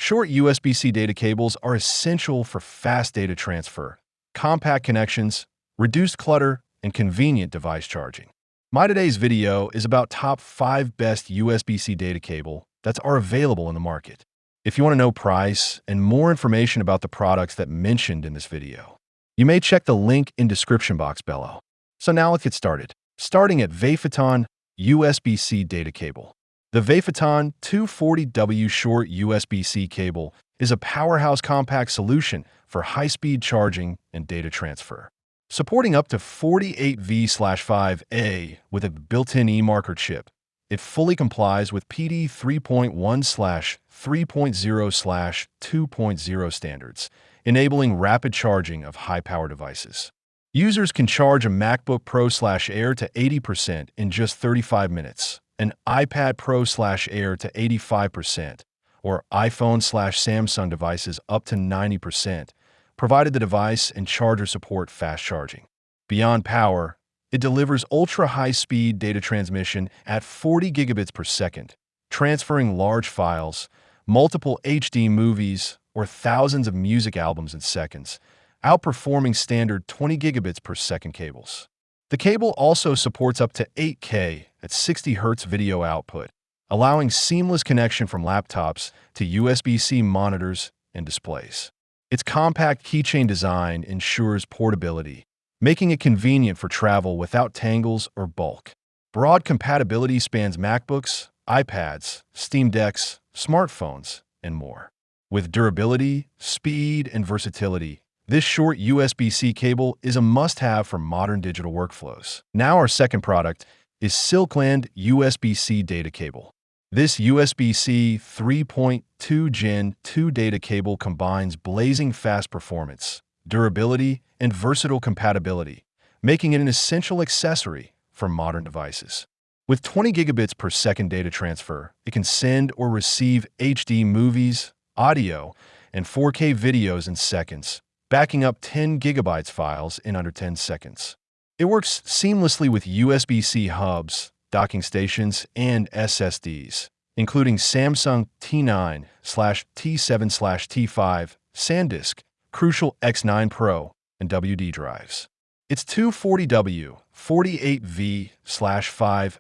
Short USB-C data cables are essential for fast data transfer, compact connections, reduced clutter, and convenient device charging. My today's video is about top 5 best USB-C data cable that are available in the market. If you want to know price and more information about the products that mentioned in this video, you may check the link in description box below. So now let's get started. Starting at Vapheton USB-C data cable. The Vapheton 240W short USB-C cable is a powerhouse compact solution for high-speed charging and data transfer. Supporting up to 48V/5A with a built-in eMarker chip, it fully complies with PD 3.1/3.0/2.0 standards, enabling rapid charging of high-power devices. Users can charge a MacBook Pro/Air to 80% in just 35 minutes, an iPad Pro/Air to 85%, or iPhone/Samsung devices up to 90%, provided the device and charger support fast charging. Beyond power, it delivers ultra-high-speed data transmission at 40 gigabits per second, transferring large files, multiple HD movies, or thousands of music albums in seconds, outperforming standard 20 gigabits per second cables. The cable also supports up to 8K at 60 Hz video output, allowing seamless connection from laptops to USB-C monitors and displays. Its compact keychain design ensures portability, making it convenient for travel without tangles or bulk. Broad compatibility spans MacBooks, iPads, Steam Decks, smartphones, and more. With durability, speed, and versatility, this short USB-C cable is a must-have for modern digital workflows. Now our second product is Silkland USB-C data cable. This USB-C 3.2 Gen 2 data cable combines blazing fast performance, durability, and versatile compatibility, making it an essential accessory for modern devices. With 20 gigabits per second data transfer, it can send or receive HD movies, audio, and 4K videos in seconds, backing up 10 gigabytes files in under 10 seconds. It works seamlessly with USB-C hubs, docking stations, and SSDs, including Samsung T9/T7/T5, SanDisk, Crucial X9 Pro, and WD drives. Its 240W 48V/5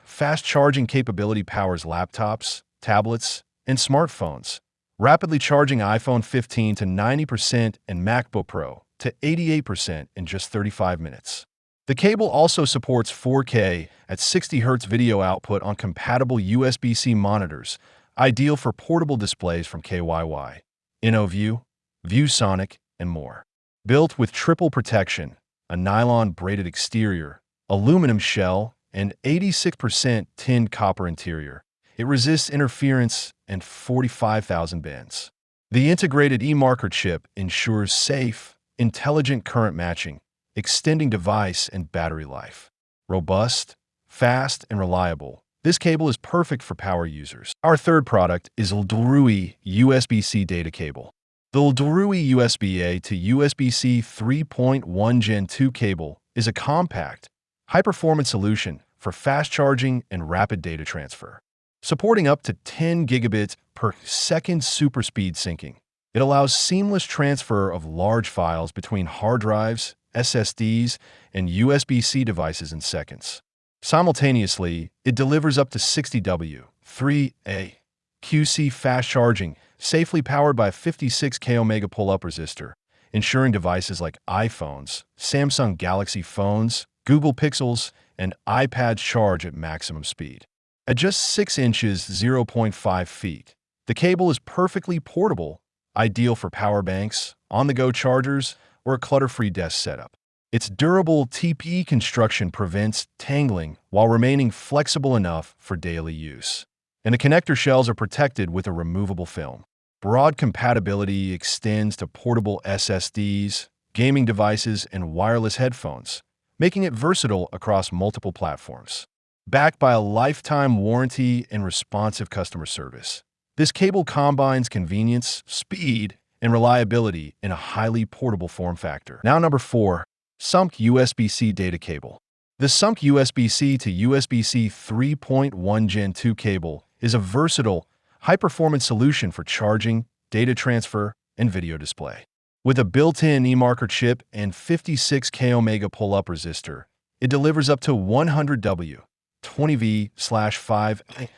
fast charging capability powers laptops, tablets, and smartphones, rapidly charging iPhone 15 to 90% and MacBook Pro to 88% in just 35 minutes. The cable also supports 4K at 60 Hz video output on compatible USB-C monitors, ideal for portable displays from KYY, InnoView, ViewSonic, and more. Built with triple protection, a nylon-braided exterior, aluminum shell, and 86% tinned copper interior, it resists interference and 45,000 bends. The integrated eMarker chip ensures safe, intelligent current matching, extending device and battery life. Robust, fast, and reliable, this cable is perfect for power users. Our third product is Ldruwi USB-C data cable. The Ldruwi USB-A to USB-C 3.1 Gen 2 cable is a compact, high-performance solution for fast charging and rapid data transfer. Supporting up to 10 gigabits per second super speed syncing, it allows seamless transfer of large files between hard drives, SSDs, and USB-C devices in seconds. Simultaneously, it delivers up to 60W 3A QC fast charging, safely powered by a 56K Omega pull-up resistor, ensuring devices like iPhones, Samsung Galaxy phones, Google Pixels, and iPads charge at maximum speed. At just 6 inches (0.5 feet), the cable is perfectly portable, ideal for power banks, on-the-go chargers, or a clutter-free desk setup. Its durable TPE construction prevents tangling while remaining flexible enough for daily use. And the connector shells are protected with a removable film. Broad compatibility extends to portable SSDs, gaming devices, and wireless headphones, making it versatile across multiple platforms. Backed by a lifetime warranty and responsive customer service, this cable combines convenience, speed, and reliability in a highly portable form factor. Now number 4, SUMC USB-C data cable. The SUMC USB-C to USB-C 3.1 Gen 2 cable is a versatile, high-performance solution for charging, data transfer, and video display. With a built-in eMarker chip and 56K Omega pull-up resistor, it delivers up to 100W, 20V/5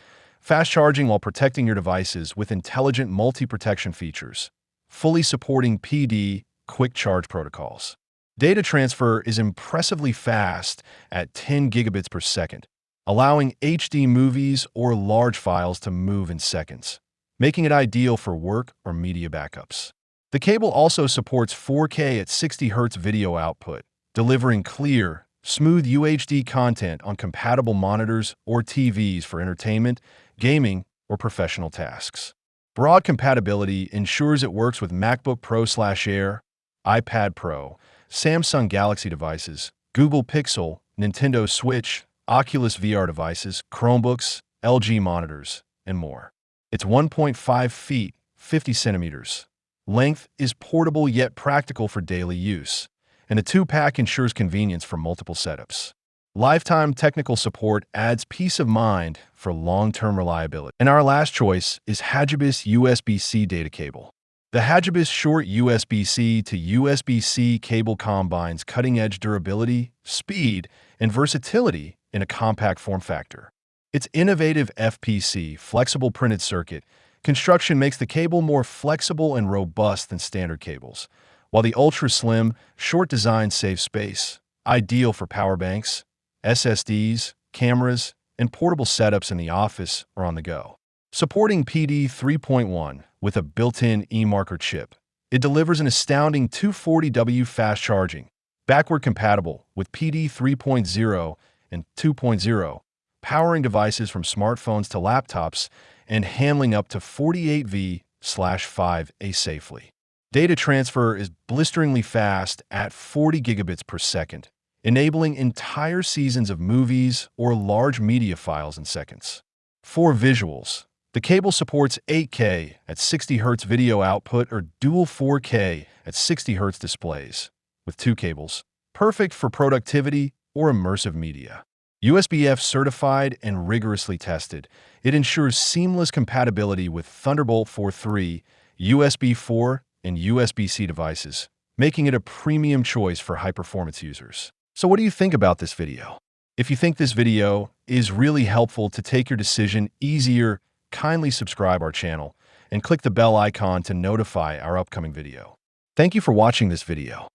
fast charging while protecting your devices with intelligent multi-protection features, fully supporting PD quick charge protocols. Data transfer is impressively fast at 10 gigabits per second, allowing HD movies or large files to move in seconds, making it ideal for work or media backups. The cable also supports 4K at 60 Hz video output, delivering clear, smooth UHD content on compatible monitors or TVs for entertainment, gaming, or professional tasks. Broad compatibility ensures it works with MacBook Pro/Air, iPad Pro, Samsung Galaxy devices, Google Pixel, Nintendo Switch, Oculus VR devices, Chromebooks, LG monitors, and more. It's 1.5 feet, 50 centimeters. Length is portable yet practical for daily use, and a 2-pack ensures convenience for multiple setups. Lifetime technical support adds peace of mind for long-term reliability. And our last choice is Hagibis USB-C data cable. The Hagibis short USB-C to USB-C cable combines cutting-edge durability, speed, and versatility in a compact form factor. Its innovative FPC, flexible printed circuit, construction makes the cable more flexible and robust than standard cables, while the ultra-slim, short design saves space, ideal for power banks, SSDs, cameras, and portable setups in the office or on the go. Supporting PD 3.1 with a built-in eMarker chip, it delivers an astounding 240W fast charging, backward compatible with PD 3.0 and 2.0, powering devices from smartphones to laptops and handling up to 48V/5A safely. Data transfer is blisteringly fast at 40 gigabits per second, enabling entire seasons of movies or large media files in seconds. For visuals, the cable supports 8K at 60 Hz video output or dual 4K at 60 Hz displays, with 2 cables, perfect for productivity or immersive media. USB-F certified and rigorously tested, it ensures seamless compatibility with Thunderbolt 4.3, USB 4, and USB-C devices, making it a premium choice for high-performance users. So what do you think about this video? If you think this video is really helpful to take your decision easier, kindly subscribe our channel and click the bell icon to notify our upcoming video. Thank you for watching this video.